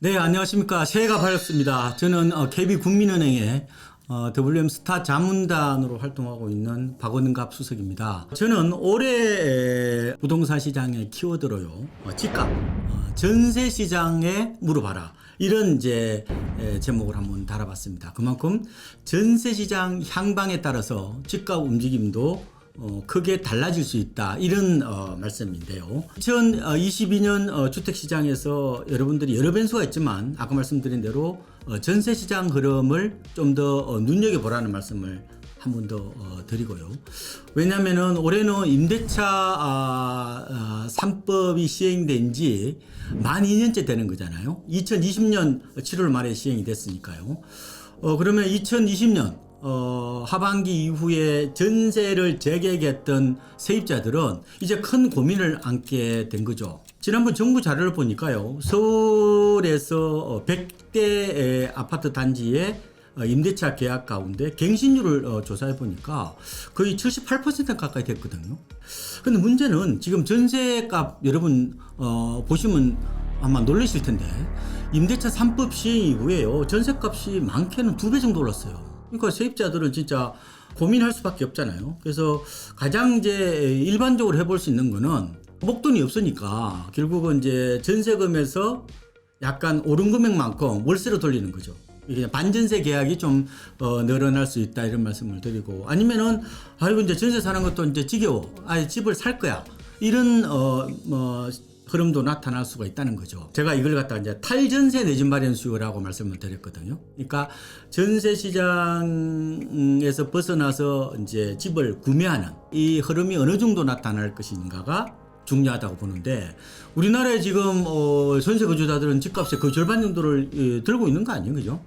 네, 안녕하십니까. 새해가 밝았습니다. 저는 KB국민은행의 WM스타 자문단으로 활동하고 있는 박원갑 수석입니다. 저는 올해 부동산 시장의 키워드로요, 집값, 전세 시장에 물어봐라. 이런 제목을 한번 달아봤습니다. 그만큼 전세 시장 향방에 따라서 집값 움직임도 크게 달라질 수 있다, 이런 말씀인데요. 2022년 주택시장에서 여러분들이 여러 변수가 있지만 아까 말씀드린 대로 전세시장 흐름을 좀 더 눈여겨보라는 말씀을 한 번 더 드리고요. 왜냐하면 올해는 임대차 3법이 시행된 지 만 2년째 되는 거잖아요. 2020년 7월 말에 시행이 됐으니까요. 그러면 2020년 하반기 이후에 전세를 재계획했던 세입자들은 이제 큰 고민을 안게 된 거죠. 지난번 정부 자료를 보니까요, 서울에서 100대 아파트 단지의 임대차 계약 가운데 갱신율을 조사해 보니까 거의 78% 가까이 됐거든요. 근데 문제는 지금 전세값 여러분 보시면 아마 놀라실 텐데, 임대차 3법 시행 이후에요, 전세값이 많게는 2배 정도 올랐어요. 그러니까 세입자들은 진짜 고민할 수밖에 없잖아요. 그래서 가장 일반적으로 해볼 수 있는 거는 목돈이 없으니까 결국은 전세금에서 약간 오른 금액만큼 월세로 돌리는 거죠. 이게 반전세 계약이 좀 늘어날 수 있다, 이런 말씀을 드리고, 아니면은 아이고 이제 전세 사는 것도 이제 지겨워, 아예 집을 살 거야, 이런 흐름도 나타날 수가 있다는 거죠. 제가 이걸 갖다가 이제 탈전세 내집 마련 수요라고 말씀을 드렸거든요. 그러니까 전세 시장에서 벗어나서 이제 집을 구매하는 이 흐름이 어느 정도 나타날 것인가가 중요하다고 보는데, 우리나라에 지금 전세 거주자들은 집값의 거의 절반 정도를 들고 있는 거 아니에요, 그죠?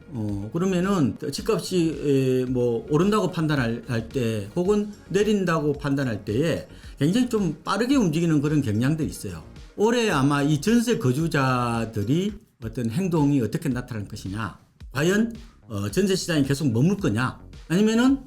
그러면은 집값이 오른다고 판단할 때, 혹은 내린다고 판단할 때에 굉장히 좀 빠르게 움직이는 그런 경향들이 있어요. 올해 아마 이 전세 거주자들이 어떤 행동이 어떻게 나타날 것이냐, 과연 전세 시장이 계속 머물 거냐, 아니면은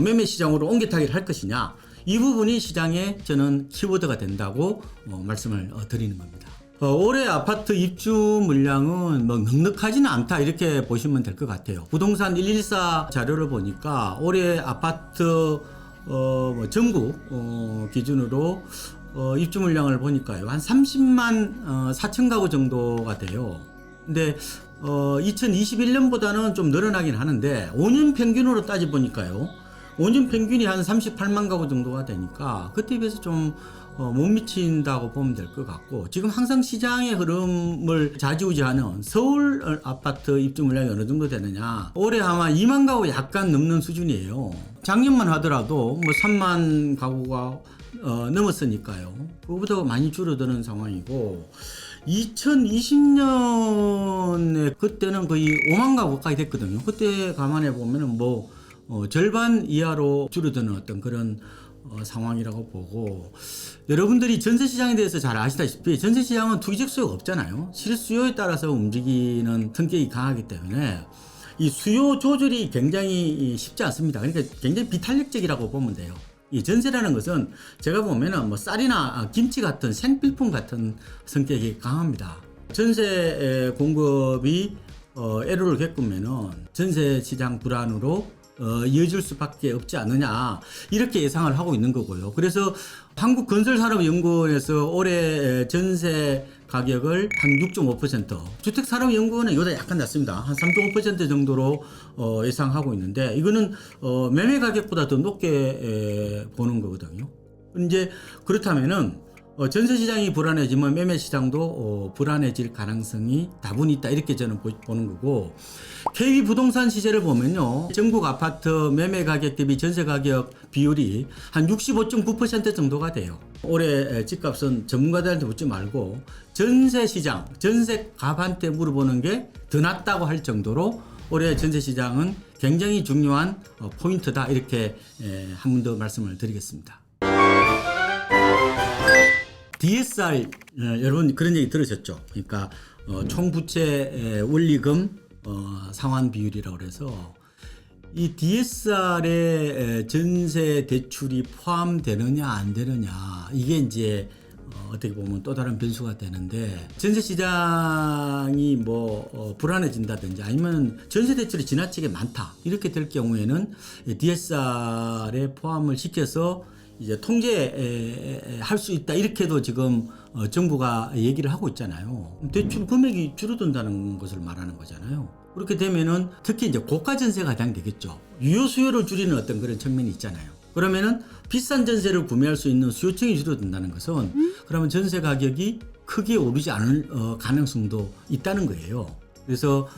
매매 시장으로 옮겨타기를 할 것이냐, 이 부분이 시장에 저는 키워드가 된다고 말씀을 드리는 겁니다. 올해 아파트 입주 물량은 넉넉하지는 않다, 이렇게 보시면 될 것 같아요. 부동산 114 자료를 보니까 올해 아파트 전국 기준으로 입주 물량을 보니까요, 한 30만 4천 가구 정도가 돼요. 근데 2021년보다는 좀 늘어나긴 하는데 5년 평균으로 따져 보니까요, 5년 평균이 한 38만 가구 정도가 되니까 그때에 비해서 좀 못 미친다고 보면 될 것 같고, 지금 항상 시장의 흐름을 좌지우지하는 서울 아파트 입주 물량이 어느 정도 되느냐, 올해 아마 2만 가구 약간 넘는 수준이에요. 작년만 하더라도 3만 가구가 넘었으니까요. 그거보다 많이 줄어드는 상황이고, 2020년에 그때는 거의 5만 가구 가까이 됐거든요. 그때 감안해 보면은 절반 이하로 줄어드는 어떤 그런 상황이라고 보고, 여러분들이 전세시장에 대해서 잘 아시다시피 전세시장은 투기적 수요가 없잖아요. 실수요에 따라서 움직이는 성격이 강하기 때문에 이 수요 조절이 굉장히 쉽지 않습니다. 그러니까 굉장히 비탄력적이라고 보면 돼요. 이 전세라는 것은 제가 보면은 쌀이나 김치 같은 생필품 같은 성격이 강합니다. 전세 공급이 애로를 겪으면은 전세 시장 불안으로 이어질 수밖에 없지 않느냐, 이렇게 예상을 하고 있는 거고요. 그래서 한국건설산업연구원에서 올해 전세 가격을 한 6.5%, 주택산업연구원은 이거보다 약간 낮습니다. 한 3.5% 정도로 예상하고 있는데, 이거는 매매 가격보다 더 높게 보는 거거든요. 이제 그렇다면은 전세 시장이 불안해지면 매매 시장도 불안해질 가능성이 다분히 있다, 이렇게 저는 보는 거고, KB 부동산 시세를 보면요, 전국 아파트 매매 가격 대비 전세 가격 비율이 한 65.9% 정도가 돼요. 올해 집값은 전문가들한테 묻지 말고 전세 시장, 전세 값한테 물어보는 게 더 낫다고 할 정도로 올해 전세 시장은 굉장히 중요한 포인트다, 이렇게 한 번 더 말씀을 드리겠습니다. DSR, 여러분 그런 얘기 들으셨죠? 그러니까 총 부채 원리금 상환 비율이라고 해서, 이 DSR에 전세 대출이 포함되느냐 안 되느냐, 이게 이제 어떻게 보면 또 다른 변수가 되는데, 전세 시장이 불안해진다든지 아니면 전세 대출이 지나치게 많다 이렇게 될 경우에는 DSR에 포함을 시켜서 이제 통제할 수 있다 이렇게도 지금 정부가 얘기를 하고 있잖아요. 대출 금액이 줄어든다는 것을 말하는 거잖아요. 그렇게 되면은 특히 이제 고가 전세가 해당되겠죠. 유효 수요를 줄이는 어떤 그런 측면이 있잖아요. 그러면은 비싼 전세를 구매할 수 있는 수요층이 줄어든다는 것은 그러면 전세 가격이 크게 오르지 않을 가능성도 있다는 거예요. 그래서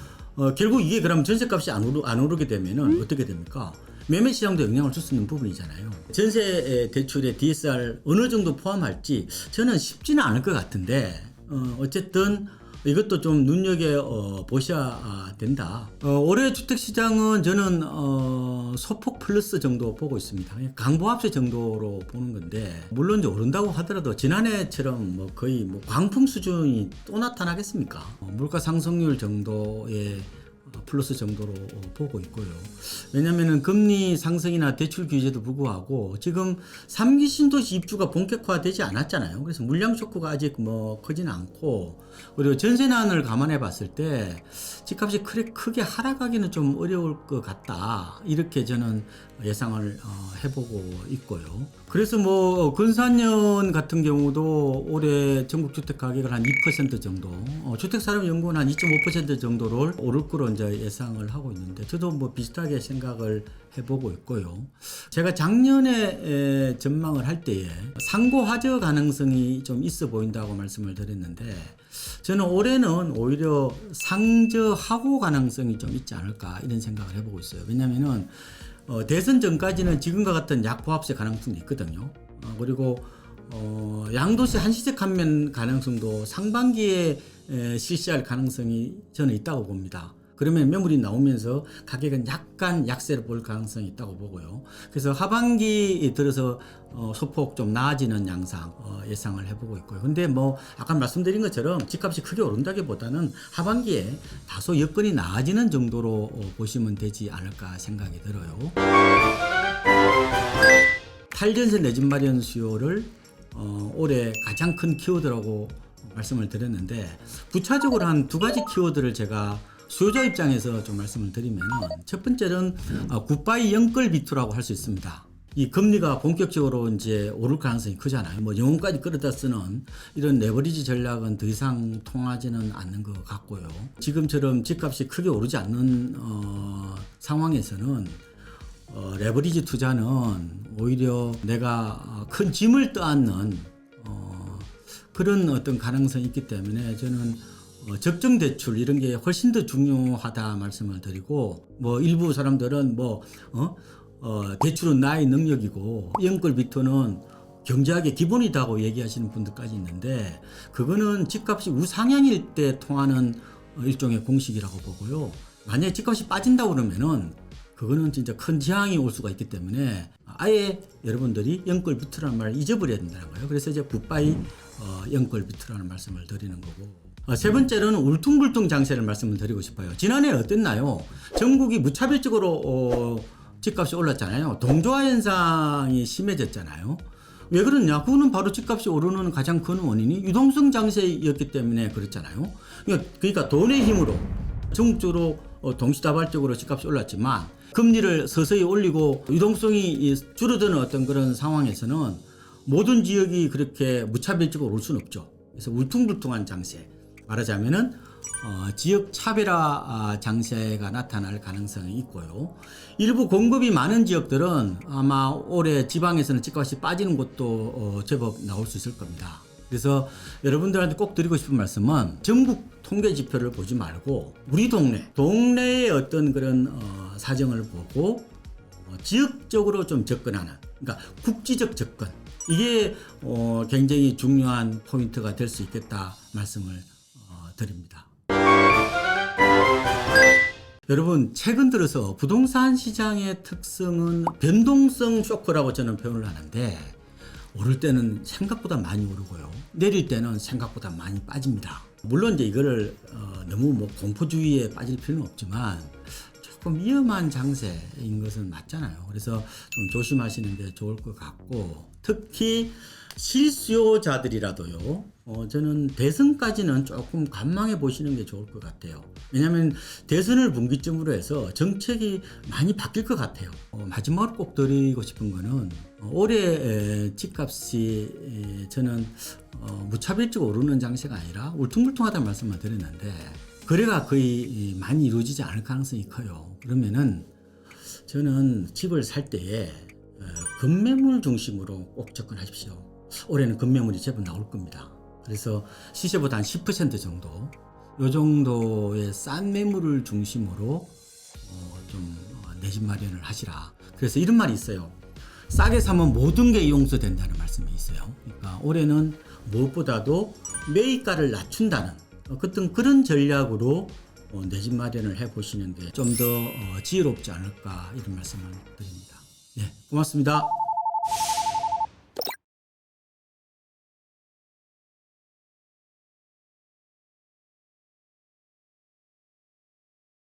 결국 이게 그럼 전세값이 안 오르게 되면은 어떻게 됩니까? 매매 시장도 영향을 줄 수 있는 부분이잖아요. 전세 대출에 DSR 어느 정도 포함할지 저는 쉽지는 않을 것 같은데 어쨌든 이것도 좀 눈여겨 보셔야 된다. 올해 주택시장은 저는 소폭 플러스 정도 보고 있습니다. 강보합세 정도로 보는 건데, 물론 이제 오른다고 하더라도 지난해처럼 거의 광풍 수준이 또 나타나겠습니까? 물가 상승률 정도의 플러스 정도로 보고 있고요. 왜냐하면 금리 상승이나 대출 규제도 불구하고 지금 3기 신도시 입주가 본격화되지 않았잖아요. 그래서 물량 쇼크가 아직 크지는 않고, 그리고 전세난을 감안해 봤을 때 집값이 크게 하락하기는 좀 어려울 것 같다 이렇게 저는 예상을 해보고 있고요. 그래서 근사년 같은 경우도 올해 전국 주택 가격을 한 2% 정도, 주택사람연구원 한 2.5% 정도를 오를 거로 이제 예상을 하고 있는데, 저도 비슷하게 생각을 해보고 있고요. 제가 작년에 전망을 할 때에 상고 하저 가능성이 좀 있어 보인다고 말씀을 드렸는데, 저는 올해는 오히려 상저 하고 가능성이 좀 있지 않을까 이런 생각을 해보고 있어요. 왜냐면은 대선 전까지는 지금과 같은 약보합세 가능성도 있거든요. 그리고 양도세 한시적 감면 가능성도 상반기에 실시할 가능성이 저는 있다고 봅니다. 그러면 매물이 나오면서 가격은 약간 약세를 볼 가능성이 있다고 보고요. 그래서 하반기 들어서 소폭 좀 나아지는 양상 예상을 해보고 있고요. 근데 아까 말씀드린 것처럼 집값이 크게 오른다기보다는 하반기에 다소 여건이 나아지는 정도로 보시면 되지 않을까 생각이 들어요. 탈전세 내 집 마련 수요를 올해 가장 큰 키워드라고 말씀을 드렸는데, 구체적으로 한 두 가지 키워드를 제가 수요자 입장에서 좀 말씀을 드리면, 첫 번째는 굿바이 영끌 비투라고 할 수 있습니다. 이 금리가 본격적으로 이제 오를 가능성이 크잖아요. 영혼까지 끌어다 쓰는 이런 레버리지 전략은 더 이상 통하지는 않는 것 같고요. 지금처럼 집값이 크게 오르지 않는 상황에서는 레버리지 투자는 오히려 내가 큰 짐을 떠안는 그런 어떤 가능성이 있기 때문에 저는 적정 대출 이런 게 훨씬 더 중요하다 말씀을 드리고, 일부 사람들은 대출은 나의 능력이고 영끌 비투는 경제학의 기본이다고 얘기하시는 분들까지 있는데, 그거는 집값이 우상향일 때 통하는 일종의 공식이라고 보고요. 만약에 집값이 빠진다고 그러면은 그거는 진짜 큰 지향이 올 수가 있기 때문에 아예 여러분들이 영끌 비투라는 말을 잊어버려야 된다는 거예요. 그래서 이제 굿바이 영끌 비투라는 말씀을 드리는 거고, 세 번째로는 울퉁불퉁 장세를 말씀을 드리고 싶어요. 지난해 어땠나요? 전국이 무차별적으로 집값이 올랐잖아요. 동조화 현상이 심해졌잖아요. 왜 그러냐? 그거는 바로 집값이 오르는 가장 큰 원인이 유동성 장세였기 때문에 그렇잖아요. 그러니까 돈의 힘으로 전국적으로 동시다발적으로 집값이 올랐지만, 금리를 서서히 올리고 유동성이 줄어드는 어떤 그런 상황에서는 모든 지역이 그렇게 무차별적으로 올 수는 없죠. 그래서 울퉁불퉁한 장세, 말하자면은 지역 차별화 장세가 나타날 가능성이 있고요. 일부 공급이 많은 지역들은 아마 올해 지방에서는 집값이 빠지는 곳도 제법 나올 수 있을 겁니다. 그래서 여러분들한테 꼭 드리고 싶은 말씀은, 전국 통계 지표를 보지 말고 우리 동네의 어떤 그런 사정을 보고 지역적으로 좀 접근하는, 그러니까 국지적 접근, 이게 굉장히 중요한 포인트가 될 수 있겠다 말씀을 드립니다. 여러분, 최근 들어서 부동산 시장의 특성은 변동성 쇼크라고 저는 표현을 하는데, 오를 때는 생각보다 많이 오르고요, 내릴 때는 생각보다 많이 빠집니다. 물론 이제 이거를 너무 공포주의에 빠질 필요는 없지만 조금 위험한 장세인 것은 맞잖아요. 그래서 좀 조심하시는 게 좋을 것 같고, 특히 실수요자들이라도요. 저는 대선까지는 조금 관망해 보시는 게 좋을 것 같아요. 왜냐하면 대선을 분기점으로 해서 정책이 많이 바뀔 것 같아요. 마지막으로 꼭 드리고 싶은 거는 올해 집값이 저는 무차별적으로 오르는 장세가 아니라 울퉁불퉁하다는 말씀을 드렸는데 거래가 거의 많이 이루어지지 않을 가능성이 커요. 그러면은 저는 집을 살 때에 급매물 중심으로 꼭 접근하십시오. 올해는 급매물이 제법 나올 겁니다. 그래서 시세보다 한 10% 정도, 이 정도의 싼 매물을 중심으로 내 집 마련을 하시라. 그래서 이런 말이 있어요. 싸게 사면 모든 게 용서된다는 말씀이 있어요. 그러니까 올해는 무엇보다도 매입가를 낮춘다는 어떤 그런 전략으로 내 집 마련을 해보시는 게 좀 더 지혜롭지 않을까 이런 말씀을 드립니다. 예, 고맙습니다.